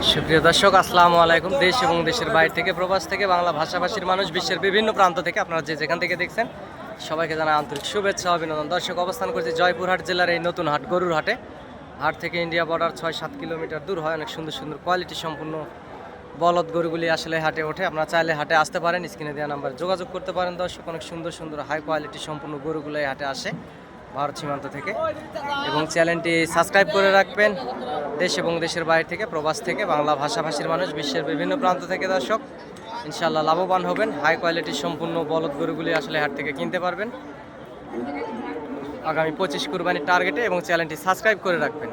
সুপ্রিয় দর্শক, আসসালামু আলাইকুম। দেশ এবং দেশের বাইরে থেকে, প্রবাস থেকে, বাংলা ভাষাভাষীর মানুষ, বিশ্বের বিভিন্ন প্রান্ত থেকে আপনারা যেখান থেকে দেখছেন সবাইকে জানাই আন্তরিক শুভেচ্ছা, অভিনন্দন। দর্শক, অবস্থান করছি জয়পুরহাট জেলার এই নতুন হাট, গরুর হাটে। হাট থেকে ইন্ডিয়া বর্ডার 6-7 কিলোমিটার দূর হয়। অনেক সুন্দর সুন্দর কোয়ালিটি সম্পূর্ণ বলদ গরুগুলি আসলে হাটে ওঠে। আপনারা চাইলে হাটে আসতে পারেন, স্ক্রিনে দেওয়া নাম্বার যোগাযোগ করতে পারেন। দর্শক, অনেক সুন্দর সুন্দর হাই কোয়ালিটি সম্পূর্ণ গরুগুলো এই হাটে আসে ভারত সীমান্ত থেকে। এবং চ্যানেলটি সাবস্ক্রাইব করে রাখবেন। দেশ এবং দেশের বাইরে থেকে, প্রবাস থেকে, বাংলা ভাষাভাষীর মানুষ, বিশ্বের বিভিন্ন প্রান্ত থেকে দর্শক ইনশাআল্লাহ লাভবান হবেন। হাই কোয়ালিটির সম্পূর্ণ বলদ গরুগুলি আসলে হাট থেকে কিনতে পারবেন আগামী 25 কুরবানির টার্গেটে। এবং চ্যানেলটি সাবস্ক্রাইব করে রাখবেন।